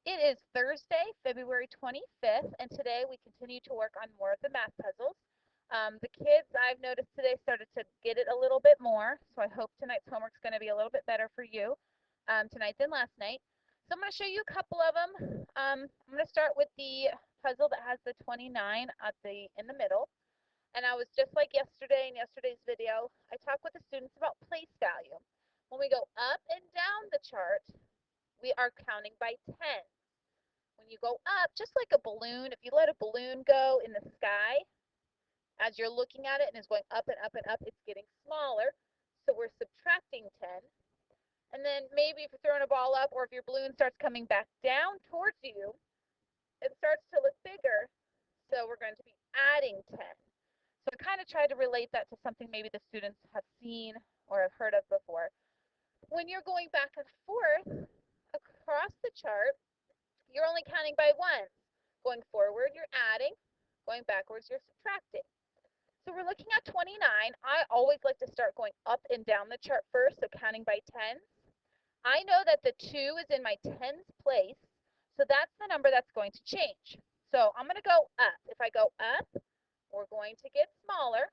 It is Thursday, February 25th, and today we continue to work on more of the math puzzles. The kids, I've noticed today, started to get it a little bit more, so I hope tonight's homework is going to be a little bit better for you tonight than last night. So I'm going to show you a couple of them. I'm going to start with the puzzle that has the 29 in the middle. And I was just like yesterday in yesterday's video, I talked with the students about place value. When we go up and down the chart, we are counting by 10. When you go up, just like a balloon, if you let a balloon go in the sky, as you're looking at it and it's going up and up and up, it's getting smaller. So we're subtracting 10. And then maybe if you're throwing a ball up or if your balloon starts coming back down towards you, it starts to look bigger. So we're going to be adding 10. So I kind of tried to relate that to something maybe the students have seen or have heard of before. When you're going back and forth across the chart, you're only counting by ones. Going forward, you're adding. Going backwards, you're subtracting. So we're looking at 29. I always like to start going up and down the chart first, so counting by tens. I know that the 2 is in my tens place, so that's the number that's going to change. So I'm going to go up. If I go up, we're going to get smaller.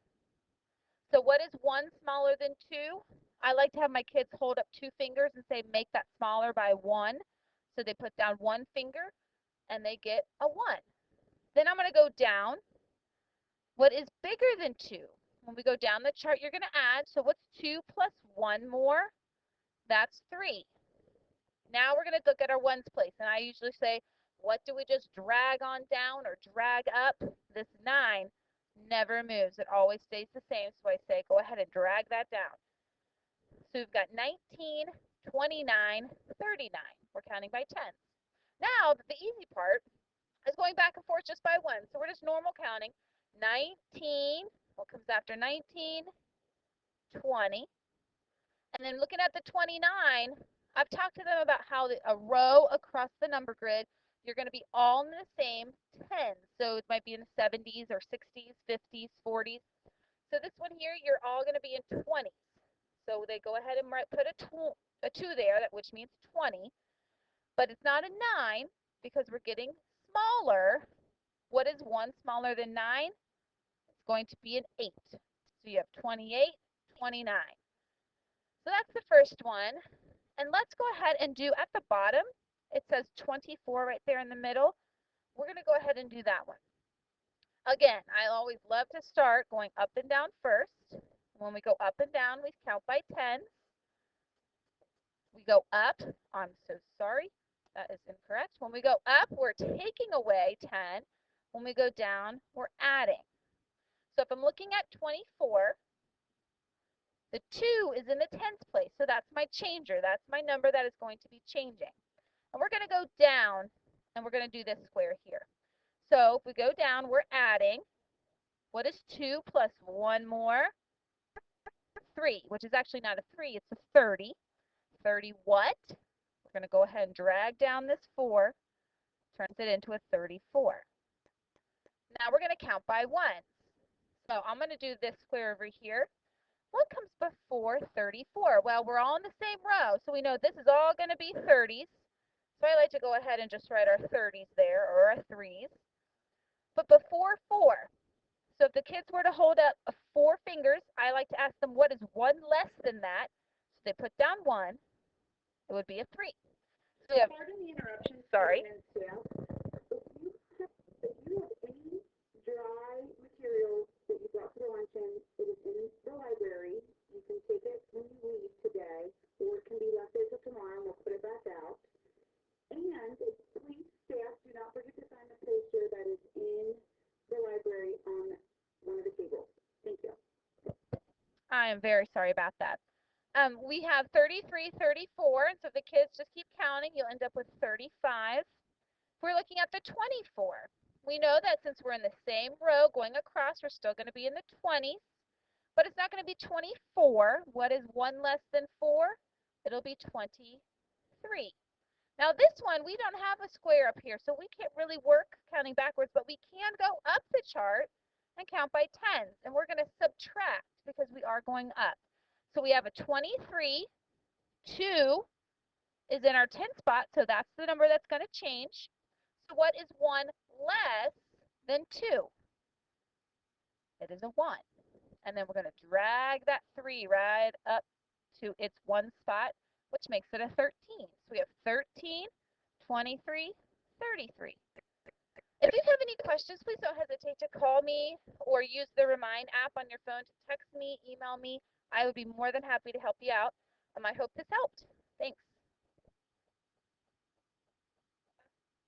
So what is 1 smaller than 2? I like to have my kids hold up 2 fingers and say, make that smaller by 1. So they put down 1 finger and they get a 1. Then I'm going to go down. What is bigger than 2? When we go down the chart, you're going to add. So what's 2 plus 1 more? That's 3. Now we're going to look at our ones place. And I usually say, what do we just drag on down or drag up? This 9 never moves. It always stays the same. So I say, go ahead and drag that down. So we've got 19, 29, 39. We're counting by tens. Now, the easy part is going back and forth just by 1. So we're just normal counting. 19, what comes after 19? 20. And then looking at the 29, I've talked to them about how a row across the number grid, you're going to be all in the same tens. So it might be in the 70s or 60s, 50s, 40s. So this one here, you're all going to be in 20s. So they go ahead and put a 2 there, which means 20. But it's not a 9 because we're getting smaller. What is 1 smaller than 9? It's going to be an 8. So you have 28, 29. So that's the first one. And let's go ahead and do at the bottom, it says 24 right there in the middle. We're going to go ahead and do that one. Again, I always love to start going up and down first. When we go up and down, we count by tens. We go up. I'm so sorry. That is incorrect. When we go up, we're taking away 10. When we go down, we're adding. So if I'm looking at 24, the 2 is in the tens place. So that's my changer. That's my number that is going to be changing. And we're going to go down, and we're going to do this square here. So if we go down, we're adding. What is 2 plus 1 more? 3, which is actually not a 3. It's a 30. 30 what? We're going to go ahead and drag down this 4, turns it into a 34. Now we're going to count by 1. So I'm going to do this square over here. What comes before 34? Well, we're all in the same row, so we know this is all going to be 30s. So I like to go ahead and just write our 30s there, or our 3s. But before 4, so if the kids were to hold up 4 fingers, I like to ask them what is 1 less than that. So they put down 1. It would be a 3. So we have, Pardon the interruption. sorry. If you have any dry materials that you brought for luncheon, it is in the library. You can take it when you leave today, or it can be left there till tomorrow, and we'll put it back out. And please, staff, do not forget to sign the poster that is in the library on one of the tables. Thank you. I am very sorry about that. We have 33, 34, and so if the kids just keep counting, you'll end up with 35. If we're looking at the 24, we know that since we're in the same row going across, we're still going to be in the 20s, but it's not going to be 24. What is 1 less than 4? It'll be 23. Now this one, we don't have a square up here, so we can't really work counting backwards, but we can go up the chart and count by tens, and we're going to subtract because we are going up. So we have a 23, 2 is in our 10 spot, so that's the number that's going to change. So what is 1 less than 2? It is a 1. And then we're going to drag that 3 right up to its 1 spot, which makes it a 13. So we have 13, 23, 33. If you have any questions, please don't hesitate to call me or use the Remind app on your phone to text me, email me. I would be more than happy to help you out. I hope this helped. Thanks.